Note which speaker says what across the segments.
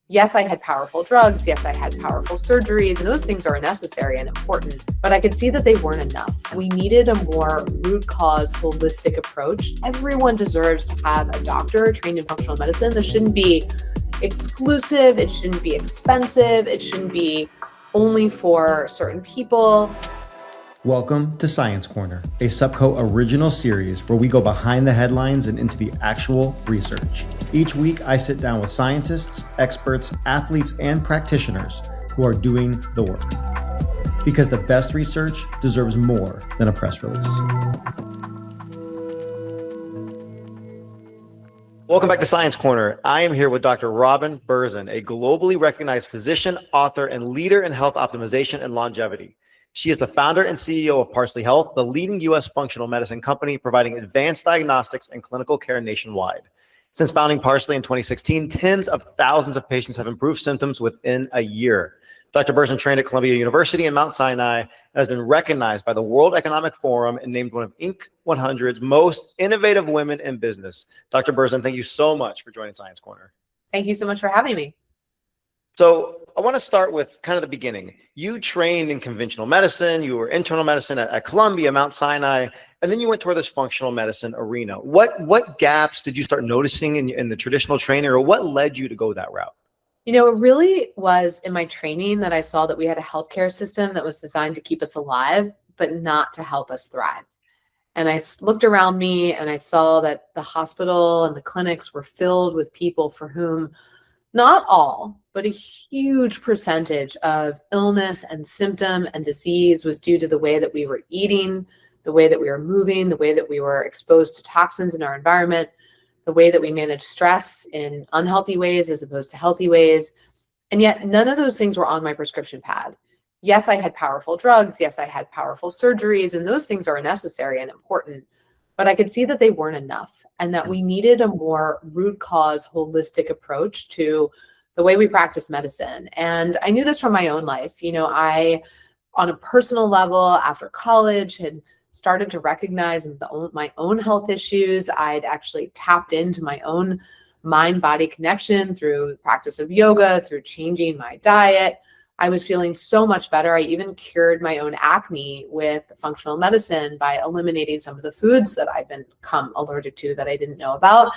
Speaker 1: Yes, I had powerful drugs. Yes, I had powerful surgeries, and those things are necessary and important, but I could see that they weren't enough. We needed a more root cause, holistic approach. Everyone deserves to have a doctor trained in functional medicine. This shouldn't be exclusive. It shouldn't be expensive. It shouldn't be only for certain people.
Speaker 2: Welcome to Science Corner, a SuppCo original series where we go behind the headlines and into the actual research. Each week, I sit down with scientists, experts, athletes, and practitioners who are doing the work. Because the best research deserves more than a press release. Welcome back to Science Corner. I am here with Dr. Robin Berzin, a globally recognized physician, author, and leader in health optimization and longevity. She is the founder and CEO of Parsley Health, the leading U.S. functional medicine company providing advanced diagnostics and clinical care nationwide. Since founding Parsley in 2016, tens of thousands of patients have improved symptoms within a year. Dr. Berzin trained at Columbia University and Mount Sinai and has been recognized by the World Economic Forum and named one of Inc. 100's most innovative women in business. Dr. Berzin, thank you so much for joining Science Corner.
Speaker 1: Thank you so much for having me.
Speaker 2: So I want to start with kind of the beginning. You trained in conventional medicine, you were internal medicine at Columbia, Mount Sinai, and then you went toward this functional medicine arena. What gaps did you start noticing in the traditional training, or what led you to go that route?
Speaker 1: You know, it really was in my training that I saw that we had a healthcare system that was designed to keep us alive, but not to help us thrive. And I looked around me and I saw that the hospital and the clinics were filled with people for whom not all, but a huge percentage of illness and symptom and disease was due to the way that we were eating, the way that we were moving, the way that we were exposed to toxins in our environment, the way that we manage stress in unhealthy ways as opposed to healthy ways. And yet none of those things were on my prescription pad. Yes, I had powerful drugs. Yes, I had powerful surgeries, and those things are necessary and important. But I could see that they weren't enough and that we needed a more root cause, holistic approach to the way we practice medicine. And I knew this from my own life. You know, I, on a personal level, after college, had started to recognize my own health issues. I'd actually tapped into my own mind-body connection through the practice of yoga, through changing my diet. I was feeling so much better. I even cured my own acne with functional medicine by eliminating some of the foods that I'd become allergic to that I didn't know about.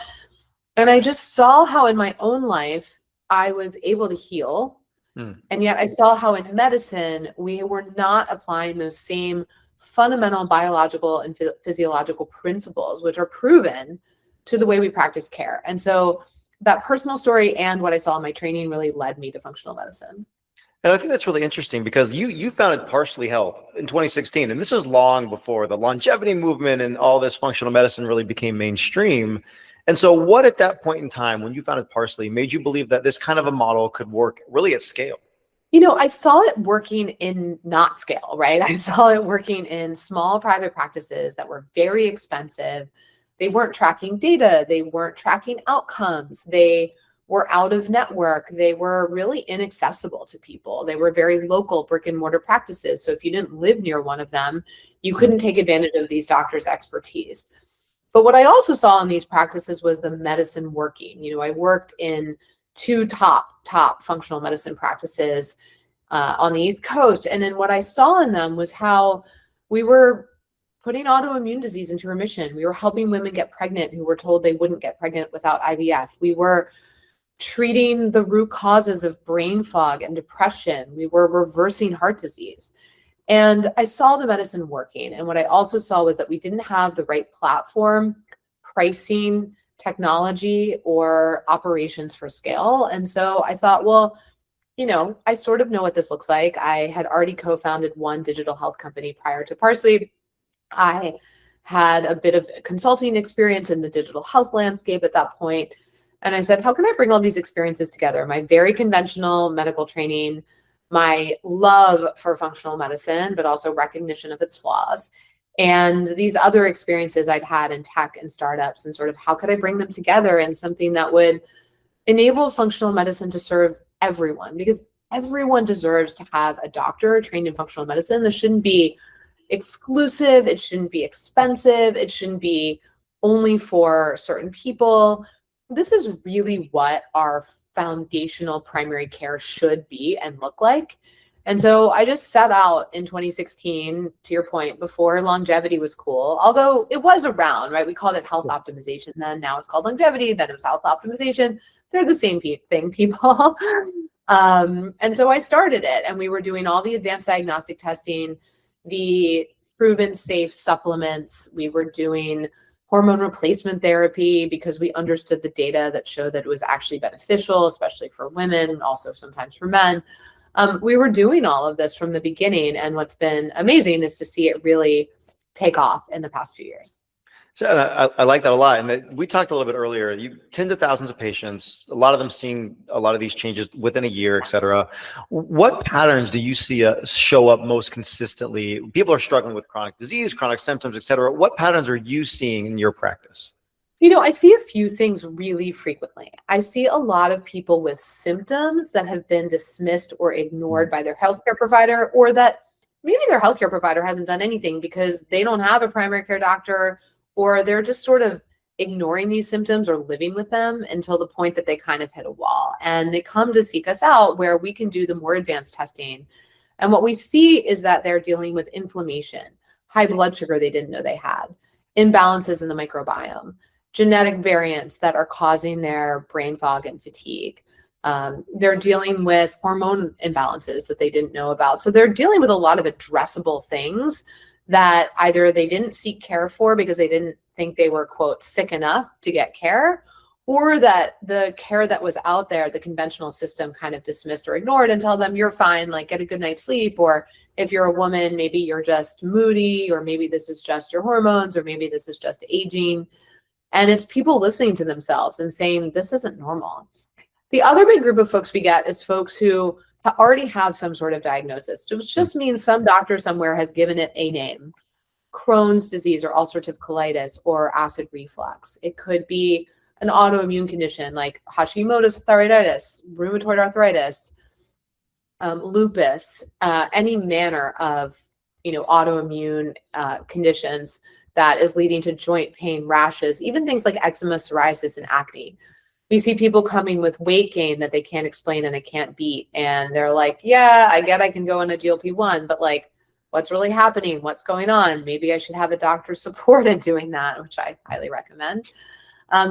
Speaker 1: And I just saw how in my own life, I was able to heal. And yet I saw how in medicine, we were not applying those same fundamental biological and physiological principles, which are proven to the way we practice care. And so that personal story and what I saw in my training really led me to functional medicine.
Speaker 2: And I think that's really interesting because you founded Parsley Health in 2016, and this is long before the longevity movement and all this functional medicine really became mainstream. And so what at that point in time, when you founded Parsley, made you believe that this kind of a model could work really at scale?
Speaker 1: You know, I saw it working in not scale, right? I saw it working in small private practices that were very expensive. They weren't tracking data. They weren't tracking outcomes. They were out of network. They were really inaccessible to people. They were very local brick and mortar practices. So if you didn't live near one of them, you couldn't take advantage of these doctors' expertise. But what I also saw in these practices was the medicine working. You know, I worked in two top functional medicine practices on the East Coast. And then what I saw in them was how we were putting autoimmune disease into remission. We were helping women get pregnant who were told they wouldn't get pregnant without IVF. We were treating the root causes of brain fog and depression. We were reversing heart disease. And I saw the medicine working. And what I also saw was that we didn't have the right platform, pricing, technology, or operations for scale. And so I thought, well, you know, I sort of know what this looks like. I had already co-founded one digital health company prior to Parsley. I had a bit of consulting experience in the digital health landscape at that point. And I said, how can I bring all these experiences together? My very conventional medical training, my love for functional medicine, but also recognition of its flaws, and these other experiences I'd had in tech and startups, and sort of how could I bring them together in something that would enable functional medicine to serve everyone, because everyone deserves to have a doctor trained in functional medicine. This shouldn't be exclusive. It shouldn't be expensive. It shouldn't be only for certain people. this is really what our foundational primary care should be and look like. And so I just set out in 2016, to your point, before longevity was cool, although it was around, right? We called it health optimization then. Now it's called longevity. Then it was health optimization. They're the same thing, people. And so I started it, and we were doing all the advanced diagnostic testing, the proven safe supplements. We were doing hormone replacement therapy because we understood the data that showed that it was actually beneficial, especially for women, also sometimes for men. We were doing all of this from the beginning, and what's been amazing is to see it really take off in the past few years.
Speaker 2: So I like that a lot. And we talked a little bit earlier, tens of thousands of patients, a lot of them seeing a lot of these changes within a year, et cetera. What patterns do you see show up most consistently? People are struggling with chronic disease, chronic symptoms, et cetera. What patterns are you seeing in your practice?
Speaker 1: I see a few things really frequently. I see a lot of people with symptoms that have been dismissed or ignored by their healthcare provider, or that maybe their healthcare provider hasn't done anything because they don't have a primary care doctor, or they're just sort of ignoring these symptoms or living with them until the point that they kind of hit a wall. And they come to seek us out where we can do the more advanced testing. And what we see is that they're dealing with inflammation, high blood sugar they didn't know they had, imbalances in the microbiome, genetic variants that are causing their brain fog and fatigue. They're dealing with hormone imbalances that they didn't know about. So they're dealing with a lot of addressable things that either they didn't seek care for because they didn't think they were, quote, sick enough to get care, or that the care that was out there, the conventional system kind of dismissed or ignored and tell them, you're fine, like get a good night's sleep. Or if you're a woman, maybe you're just moody, or maybe this is just your hormones, or maybe this is just aging. And it's people listening to themselves and saying, this isn't normal. The other big group of folks we get is folks who already have some sort of diagnosis, which just means some doctor somewhere has given it a name: Crohn's disease or ulcerative colitis or acid reflux. It could be an autoimmune condition like Hashimoto's thyroiditis, rheumatoid arthritis, lupus, any manner of autoimmune conditions that is leading to joint pain, rashes, even things like eczema, psoriasis, and acne. We see people coming with weight gain that they can't explain and they can't beat. And they're like, yeah, I get I can go on a GLP-1, but like, what's really happening? What's going on? Maybe I should have a doctor's support in doing that, which I highly recommend.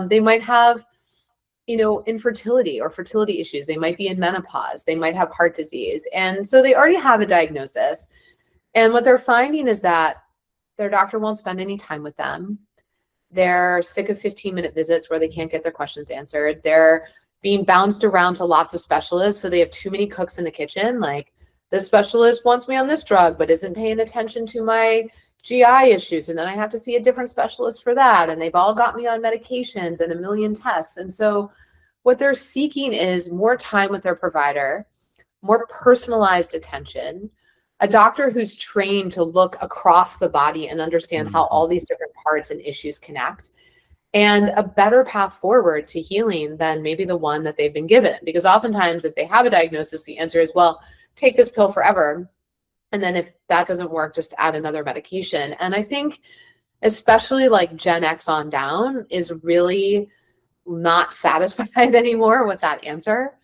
Speaker 1: They might have, infertility or fertility issues. They might be in menopause. They might have heart disease. And so they already have a diagnosis. And what they're finding is that their doctor won't spend any time with them. They're sick of 15-minute visits where they can't get their questions answered. They're being bounced around to lots of specialists. So they have too many cooks in the kitchen. Like, the specialist wants me on this drug, but isn't paying attention to my GI issues. And then I have to see a different specialist for that. And they've all got me on medications and a million tests. And so what they're seeking is more time with their provider, more personalized attention, a doctor who's trained to look across the body and understand how all these different parts and issues connect, and a better path forward to healing than maybe the one that they've been given. Because oftentimes if they have a diagnosis, the answer is, well, take this pill forever. And then if that doesn't work, just add another medication. And I think especially like Gen X on down is really not satisfied anymore with that answer.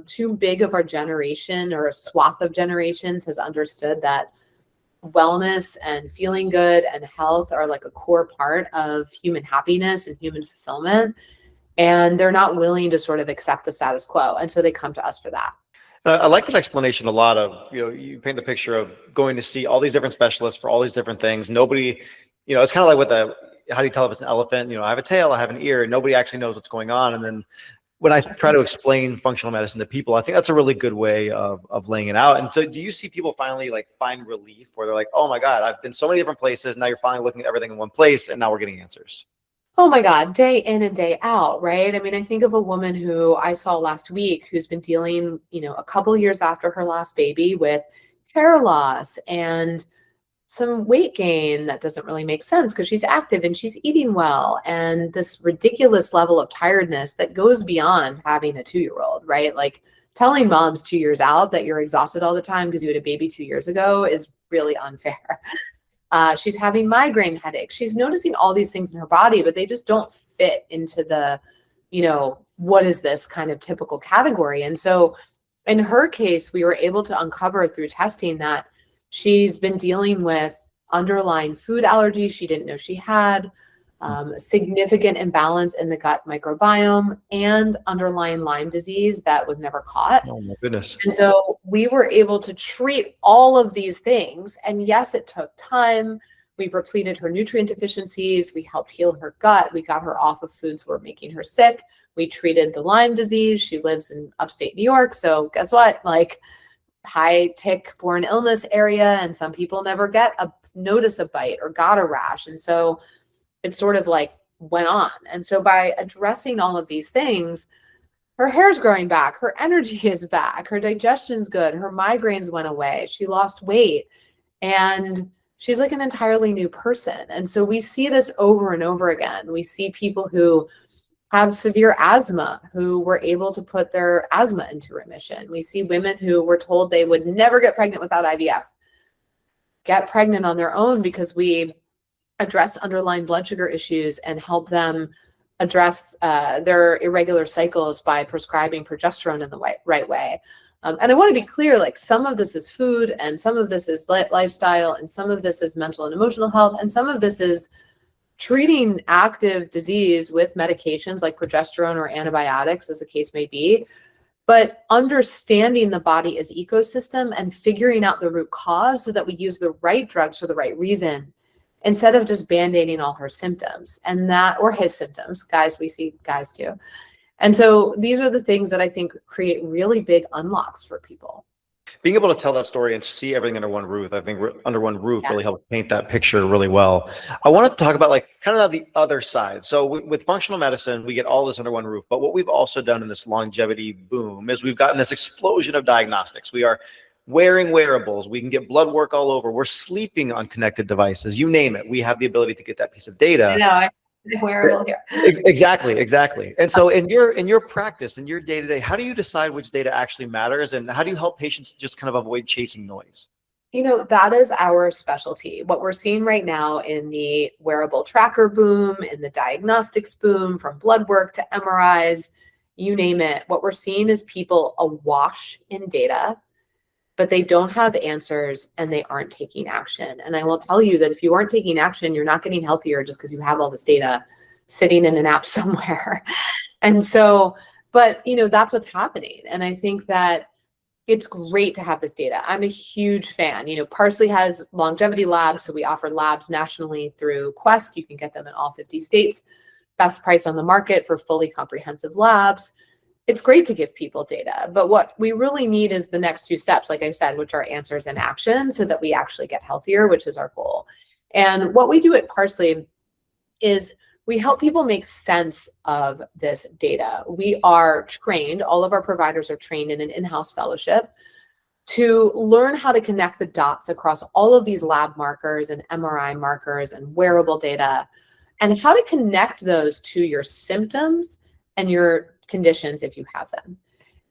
Speaker 1: Too big of our generation, or a swath of generations, has understood that wellness and feeling good and health are like a core part of human happiness and human fulfillment. And they're not willing to sort of accept the status quo. And so they come to us for that.
Speaker 2: I like that explanation a lot of, you paint the picture of going to see all these different specialists for all these different things. Nobody, it's kind of like with how do you tell if it's an elephant? I have a tail, I have an ear, nobody actually knows what's going on. And then when I try to explain functional medicine to people, I think that's a really good way of laying it out. And so do you see people finally like find relief where they're like, oh my God, I've been so many different places. Now you're finally looking at everything in one place and now we're getting answers?
Speaker 1: Oh my God, day in and day out, right? I mean, I think of a woman who I saw last week who's been dealing, a couple years after her last baby with hair loss and some weight gain that doesn't really make sense because she's active and she's eating well, and this ridiculous level of tiredness that goes beyond having a 2-year-old, right? Like, telling moms 2 years out that you're exhausted all the time because you had a baby 2 years ago is really unfair. She's having migraine headaches. She's noticing all these things in her body, but they just don't fit into the what is this kind of typical category? And so in her case, we were able to uncover through testing that she's been dealing with underlying food allergies she didn't know she had, significant imbalance in the gut microbiome, and underlying Lyme disease that was never caught.
Speaker 2: Oh my goodness.
Speaker 1: And so we were able to treat all of these things. And yes, it took time. We repleted her nutrient deficiencies. We helped heal her gut. We got her off of foods that were making her sick. We treated the Lyme disease. She lives in upstate New York. So guess what? Like, high tick-borne illness area, and some people never notice a bite or got a rash. And so it sort of like went on. And so by addressing all of these things, her hair's growing back, her energy is back, her digestion's good, her migraines went away, she lost weight, and she's like an entirely new person. And so we see this over and over again. We see people who have severe asthma who were able to put their asthma into remission. We see women who were told they would never get pregnant without IVF, get pregnant on their own because we addressed underlying blood sugar issues and help them address their irregular cycles by prescribing progesterone in the right way. And I want to be clear, like, some of this is food, and some of this is lifestyle, and some of this is mental and emotional health, and some of this is treating active disease with medications like progesterone or antibiotics, as the case may be. But understanding the body as ecosystem and figuring out the root cause so that we use the right drugs for the right reason, instead of just band-aiding all her symptoms or his symptoms. Guys, we see guys too. And so these are the things that I think create really big unlocks for people.
Speaker 2: Being able to tell that story and see everything under one roof, I think under one roof really helps paint that picture really well. I want to talk about like kind of the other side. So with functional medicine, we get all this under one roof. But what we've also done in this longevity boom is we've gotten this explosion of diagnostics. We are wearing wearables. We can get blood work all over. We're sleeping on connected devices. You name it. We have the ability to get that piece of data.
Speaker 1: I know. I wearable here.
Speaker 2: Exactly. And so in your practice, in your day-to-day, how do you decide which data actually matters, and how do you help patients just kind of avoid chasing noise?
Speaker 1: That is our specialty. What we're seeing right now in the wearable tracker boom, in the diagnostics boom, from blood work to MRIs, you name it, what we're seeing is people awash in data, but they don't have answers and they aren't taking action. And I will tell you that if you aren't taking action, you're not getting healthier just because you have all this data sitting in an app somewhere. And so, but that's what's happening. And I think that it's great to have this data. I'm a huge fan. Parsley has longevity labs. So we offer labs nationally through Quest. You can get them in all 50 states. Best price on the market for fully comprehensive labs. It's great to give people data, but what we really need is the next two steps, like I said, which are answers and action, so that we actually get healthier, which is our goal. And what we do at Parsley is we help people make sense of this data. We are trained, all of our providers are trained in an in-house fellowship to learn how to connect the dots across all of these lab markers and MRI markers and wearable data, and how to connect those to your symptoms and your conditions if you have them.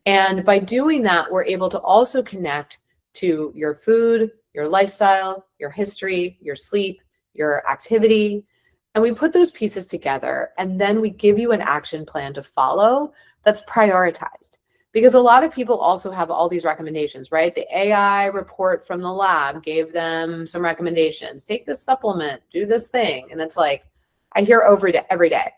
Speaker 1: And by doing that, we're able to also connect to your food, your lifestyle, your history, your sleep, your activity. And we put those pieces together, and then we give you an action plan to follow that's prioritized. Because a lot of people also have all these recommendations, right? The AI report from the lab gave them some recommendations. Take this supplement, do this thing. And it's like, I hear every day,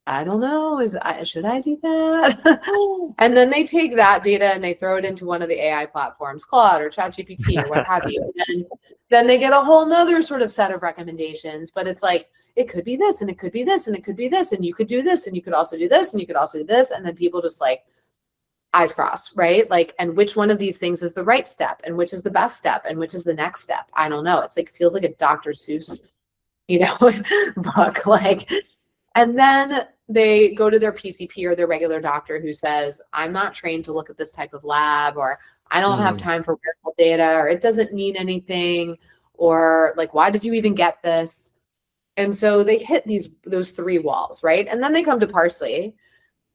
Speaker 1: I don't know, should I do that? And then they take that data and they throw it into one of the AI platforms, Claude or ChatGPT or what have you. And then they get a whole nother sort of set of recommendations, but it's like, it could be this, and it could be this, and it could be this, and you could do this, and you could also do this, and you could also do this. And then people just like, eyes crossed, right? Like, and which one of these things is the right step, and which is the best step, and which is the next step? I don't know. It's like, feels like a Dr. Seuss, book, like. And then they go to their PCP or their regular doctor who says, I'm not trained to look at this type of lab, or I don't have time for wearable data, or it doesn't mean anything, or like, why did you even get this? And so they hit those three walls, right? And then they come to Parsley,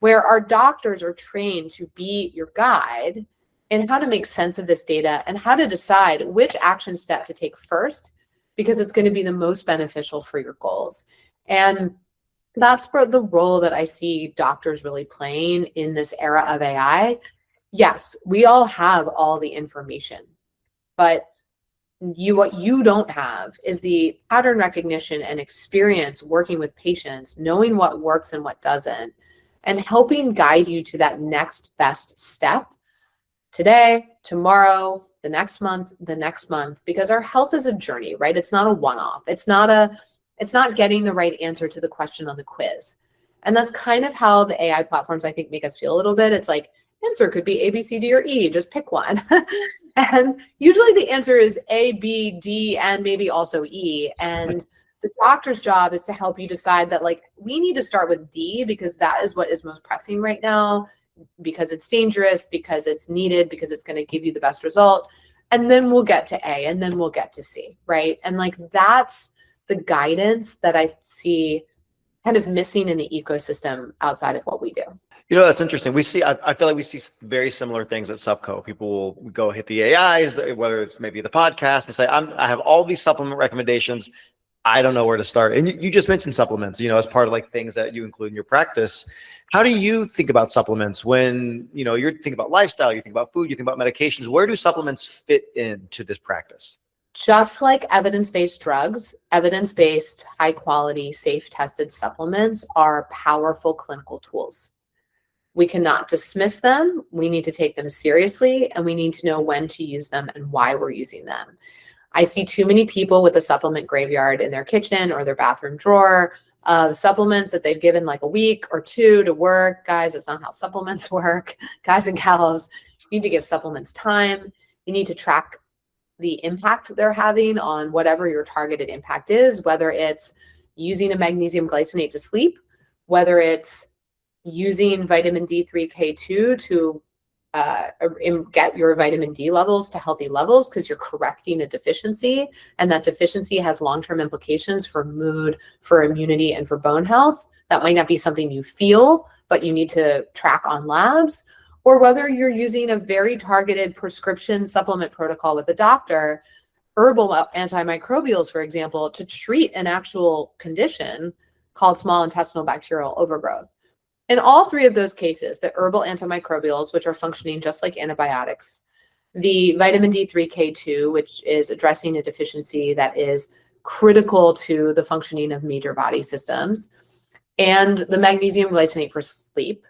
Speaker 1: where our doctors are trained to be your guide in how to make sense of this data and how to decide which action step to take first, because it's going to be the most beneficial for your goals. And that's for the role that I see doctors really playing in this era of AI. Yes, we all have all the information, but what you don't have is the pattern recognition and experience working with patients, knowing what works and what doesn't, and helping guide you to that next best step today, tomorrow, the next month, because our health is a journey, right? It's not a one-off. It's not getting the right answer to the question on the quiz. And that's kind of how the AI platforms, I think, make us feel a little bit. It's like, answer could be A, B, C, D, or E, just pick one. And usually the answer is A, B, D, and maybe also E. And the doctor's job is to help you decide that, like, we need to start with D because that is what is most pressing right now, because it's dangerous, because it's needed, because it's going to give you the best result. And then we'll get to A, and then we'll get to C, right? And like, that's the guidance that I see kind of missing in the ecosystem outside of what we do.
Speaker 2: You know, that's interesting. I feel like we see very similar things at SuppCo. People will go hit the AIs, whether it's maybe the podcast, they say, I have all these supplement recommendations. I don't know where to start. And you just mentioned supplements, you know, as part of like things that you include in your practice. How do you think about supplements when, you know, you're thinking about lifestyle, you think about food, you think about medications? Where do supplements fit into this practice?
Speaker 1: Just like evidence-based drugs, evidence-based, high quality, safe tested supplements are powerful clinical tools. We cannot dismiss them. We need to take them seriously, and we need to know when to use them and why we're using them. I see too many people with a supplement graveyard in their kitchen or their bathroom drawer of supplements that they've given like a week or two to work. Guys, that's not how supplements work. Guys and gals, you need to give supplements time. You need to track the impact they're having on whatever your targeted impact is, whether it's using a magnesium glycinate to sleep, whether it's using vitamin D3K2 to get your vitamin D levels to healthy levels because you're correcting a deficiency, and that deficiency has long-term implications for mood, for immunity, and for bone health. That might not be something you feel, but you need to track on labs. Or whether you're using a very targeted prescription supplement protocol with a doctor, herbal antimicrobials, for example, to treat an actual condition called small intestinal bacterial overgrowth. In all three of those cases, the herbal antimicrobials, which are functioning just like antibiotics, the vitamin D3K2, which is addressing a deficiency that is critical to the functioning of major body systems, and the magnesium glycinate for sleep,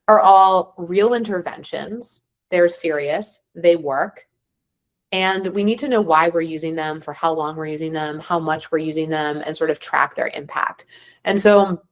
Speaker 1: are all real interventions. They're serious, they work, and we need to know why we're using them, for how long we're using them, how much we're using them, and sort of track their impact. And so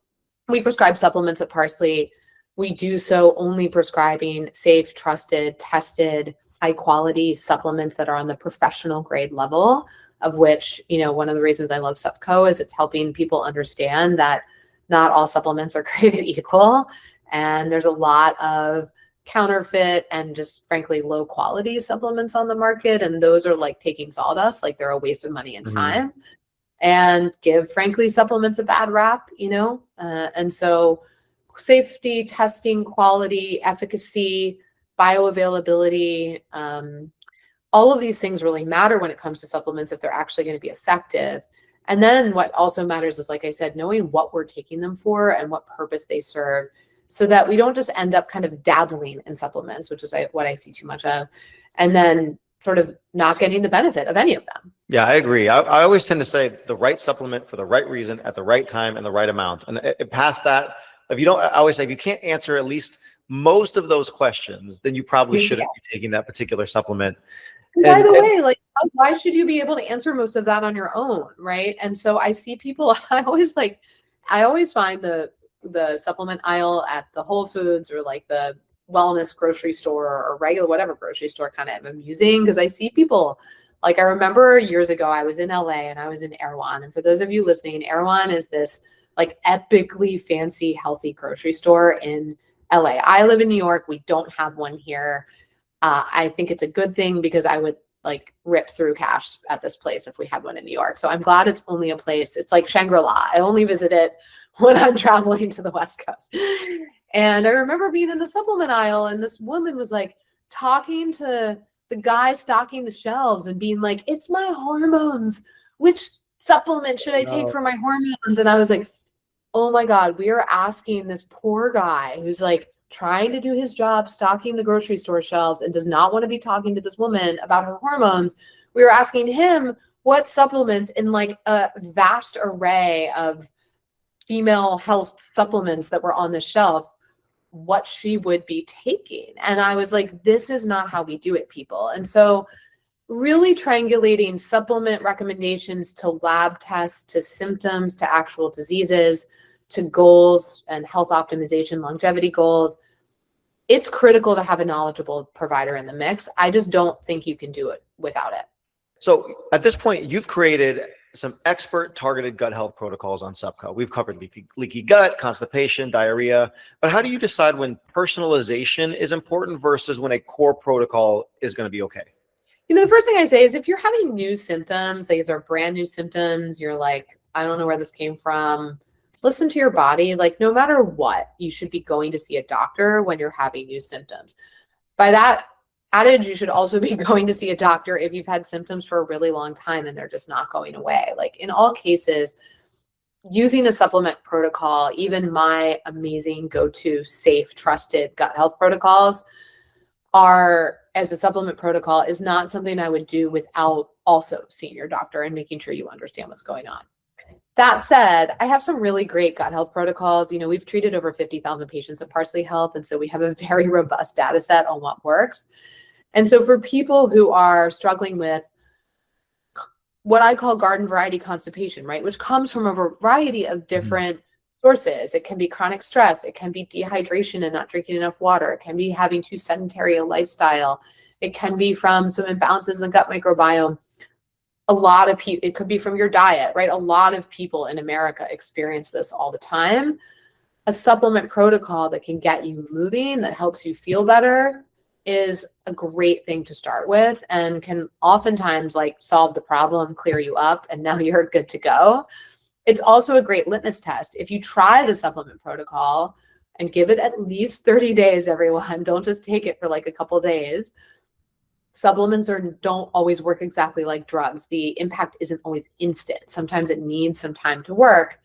Speaker 1: we prescribe supplements at Parsley. We do so only prescribing safe, trusted, tested, high quality supplements that are on the professional grade level, of which, you know, one of the reasons I love SuppCo is it's helping people understand that not all supplements are created equal. And there's a lot of counterfeit and just frankly low quality supplements on the market. And those are like taking sawdust, like they're a waste of money and time. And give, frankly, supplements a bad rap, you know? And so safety, testing, quality, efficacy, bioavailability, all of these things really matter when it comes to supplements if they're actually going to be effective. And then what also matters is, like I said, knowing what we're taking them for and what purpose they serve, so that we don't just end up kind of dabbling in supplements, which is what I see too much of, and then sort of not getting the benefit of any of them.
Speaker 2: Yeah, I agree. I always tend to say the right supplement for the right reason at the right time and the right amount. And past that, if you don't, I always say, if you can't answer at least most of those questions, then you probably shouldn't be taking that particular supplement.
Speaker 1: By the way, like, why should you be able to answer most of that on your own, right? And so I see people, I always find the supplement aisle at the Whole Foods or like the wellness grocery store or regular whatever grocery store kind of amusing, because I see people, like, I remember years ago I was in LA and I was in Erewhon, and for those of you listening, Erewhon is this like epically fancy healthy grocery store in LA. I live in New York. We don't have one here. I think it's a good thing because I would like rip through cash at this place if we had one in New York. So I'm glad it's only a place. It's like Shangri-La. I only visit it when I'm traveling to the West Coast. And I remember being in the supplement aisle, and this woman was like talking to the guy stocking the shelves and being like, "It's my hormones. Which supplement should I take for my hormones?" And I was like, oh my God, we are asking this poor guy who's like trying to do his job, stocking the grocery store shelves and does not want to be talking to this woman about her hormones. We were asking him what supplements in like a vast array of female health supplements that were on the shelf, what she would be taking. And I was like, this is not how we do it, people. And so really triangulating supplement recommendations to lab tests, to symptoms, to actual diseases, to goals and health optimization, longevity goals. It's critical to have a knowledgeable provider in the mix. I just don't think you can do it without it.
Speaker 2: So at this point, you've created some expert targeted gut health protocols on SuppCo. We've covered leaky gut, constipation, diarrhea, but how do you decide when personalization is important versus when a core protocol is going to be okay?
Speaker 1: The first thing I say is if you're having new symptoms, these are brand new symptoms, you're like, I don't know where this came from. Listen to your body. Like no matter what, you should be going to see a doctor when you're having new symptoms. By that adage, you should also be going to see a doctor if you've had symptoms for a really long time and they're just not going away. Like in all cases, using a supplement protocol, even my amazing go-to safe, trusted gut health protocols are as a supplement protocol is not something I would do without also seeing your doctor and making sure you understand what's going on. That said, I have some really great gut health protocols. We've treated over 50,000 patients at Parsley Health, and so we have a very robust data set on what works. And so for people who are struggling with what I call garden variety constipation, right, which comes from a variety of different sources. It can be chronic stress. It can be dehydration and not drinking enough water. It can be having too sedentary a lifestyle. It can be from some imbalances in the gut microbiome. A lot of people, it could be from your diet, right? A lot of people in America experience this all the time. A supplement protocol that can get you moving, that helps you feel better, is a great thing to start with and can oftentimes like solve the problem, clear you up, and now you're good to go. It's also a great litmus test. If you try the supplement protocol and give it at least 30 days, everyone, don't just take it for like a couple days. Supplements don't always work exactly like drugs. The impact isn't always instant. Sometimes it needs some time to work.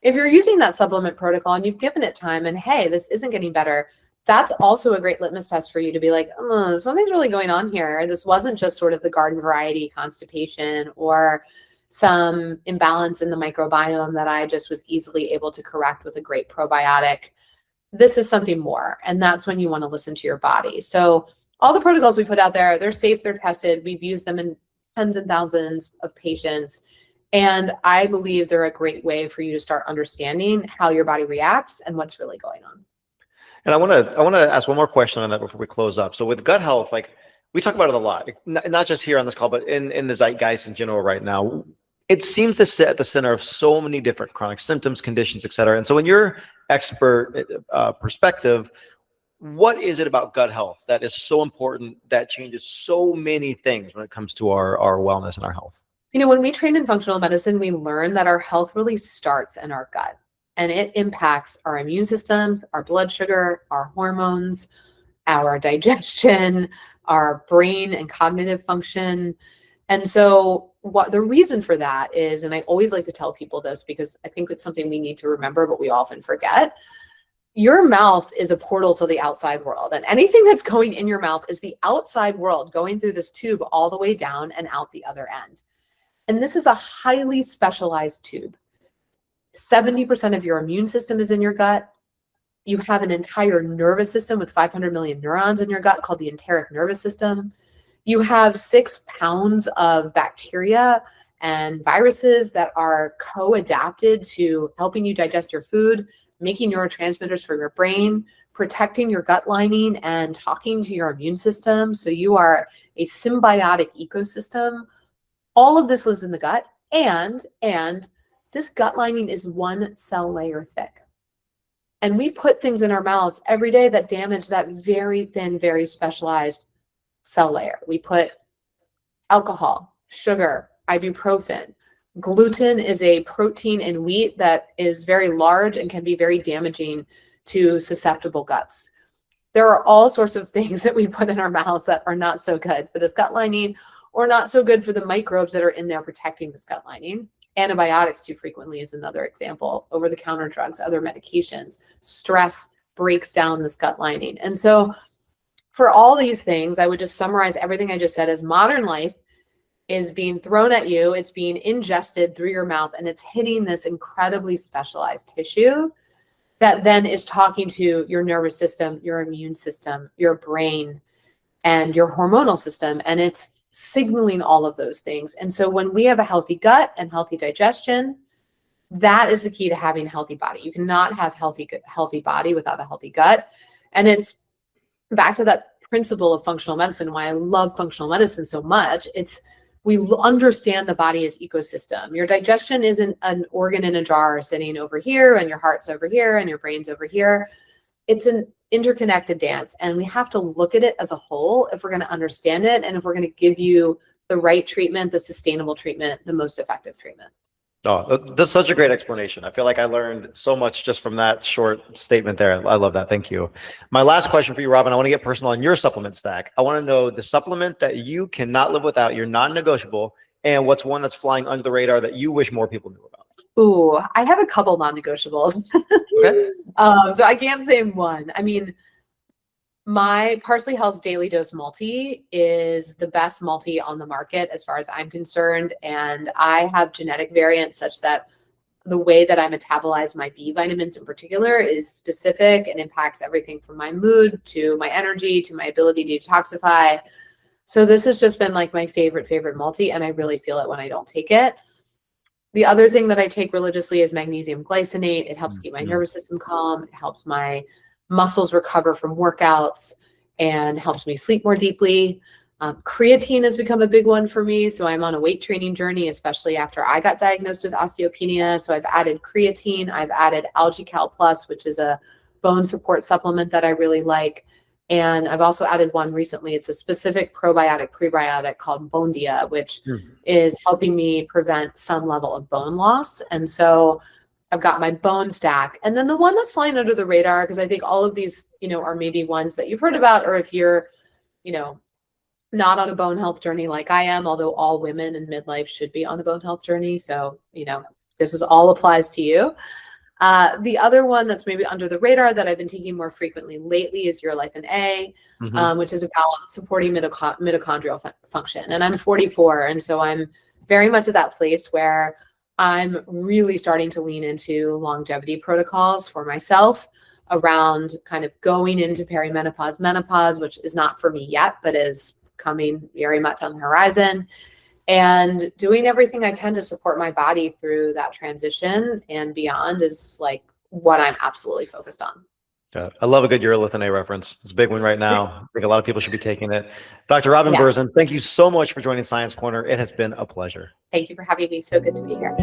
Speaker 1: If you're using that supplement protocol and you've given it time and hey, this isn't getting better, that's also a great litmus test for you to be like, oh, something's really going on here. This wasn't just sort of the garden variety constipation or some imbalance in the microbiome that I just was easily able to correct with a great probiotic. This is something more. And that's when you want to listen to your body. So all the protocols we put out there, they're safe, they're tested. We've used them in tens and thousands of patients. And I believe they're a great way for you to start understanding how your body reacts and what's really going on.
Speaker 2: And I want to ask one more question on that before we close up. So with gut health, like we talk about it a lot, not just here on this call, but in the zeitgeist in general right now. It seems to sit at the center of so many different chronic symptoms, conditions, et cetera. And so in your expert perspective, what is it about gut health that is so important that changes so many things when it comes to our wellness and our health?
Speaker 1: When we train in functional medicine, we learn that our health really starts in our gut. And it impacts our immune systems, our blood sugar, our hormones, our digestion, our brain and cognitive function. And so what the reason for that is, and I always like to tell people this because I think it's something we need to remember, but we often forget, your mouth is a portal to the outside world. And anything that's going in your mouth is the outside world going through this tube all the way down and out the other end. And this is a highly specialized tube. 70% of your immune system is in your gut. You have an entire nervous system with 500 million neurons in your gut called the enteric nervous system. You have 6 pounds of bacteria and viruses that are co-adapted to helping you digest your food, making neurotransmitters for your brain, protecting your gut lining, and talking to your immune system. So you are a symbiotic ecosystem. All of this lives in the gut, and this gut lining is 1 cell layer thick. And we put things in our mouths every day that damage that very thin, very specialized cell layer. We put alcohol, sugar, ibuprofen. Gluten is a protein in wheat that is very large and can be very damaging to susceptible guts. There are all sorts of things that we put in our mouths that are not so good for this gut lining or not so good for the microbes that are in there protecting this gut lining. Antibiotics too frequently is another example. Over-the-counter drugs, other medications, stress breaks down this gut lining. And so for all these things, I would just summarize everything I just said as modern life is being thrown at you, it's being ingested through your mouth, and it's hitting this incredibly specialized tissue that then is talking to your nervous system, your immune system, your brain, and your hormonal system. And it's signaling all of those things. And so when we have a healthy gut and healthy digestion, that is the key to having a healthy body. You cannot have healthy body without a healthy gut. And it's back to that principle of functional medicine, why I love functional medicine so much. We understand the body as ecosystem. Your digestion isn't an organ in a jar sitting over here, and your heart's over here, and your brain's over here. It's an interconnected dance, and we have to look at it as a whole if we're going to understand it, and if we're going to give you the right treatment, the sustainable treatment, the most effective treatment.
Speaker 2: Oh, that's such a great explanation. I feel like I learned so much just from that short statement there. I love that. Thank you. My last question for you, Robin, I want to get personal on your supplement stack. I want to know the supplement that you cannot live without, you're non-negotiable, and what's one that's flying under the radar that you wish more people knew about?
Speaker 1: Ooh, I have a couple non-negotiables.
Speaker 2: Okay.
Speaker 1: So I can't say one. I mean, my Parsley Health's Daily Dose Multi is the best multi on the market as far as I'm concerned. And I have genetic variants such that the way that I metabolize my B vitamins in particular is specific and impacts everything from my mood to my energy to my ability to detoxify. So this has just been like my favorite multi, and I really feel it when I don't take it. The other thing that I take religiously is magnesium glycinate. It helps keep my nervous system calm. It helps my muscles recover from workouts and helps me sleep more deeply. Creatine has become a big one for me. So I'm on a weight training journey, especially after I got diagnosed with osteopenia. So I've added creatine. I've added AlgaCal Plus, which is a bone support supplement that I really like. And I've also added one recently. It's a specific prebiotic called Bondia, which is helping me prevent some level of bone loss. And so I've got my bone stack. And then the one that's flying under the radar, because I think all of these, are maybe ones that you've heard about, or if you're, not on a bone health journey like I am, although all women in midlife should be on a bone health journey. So, this is all applies to you. The other one that's maybe under the radar that I've been taking more frequently lately is Urolithin A, which is about supporting mitochondrial function. And I'm 44. And so I'm very much at that place where I'm really starting to lean into longevity protocols for myself around kind of going into perimenopause, menopause, which is not for me yet, but is coming very much on the horizon, and doing everything I can to support my body through that transition and beyond is like what I'm absolutely focused on.
Speaker 2: Yeah, I love a good Urolithin A reference. It's a big one right now. I think a lot of people should be taking it. Dr. Robin Berzin, thank you so much for joining Science Corner. It has been a pleasure.
Speaker 1: Thank you for having me. So good to be here.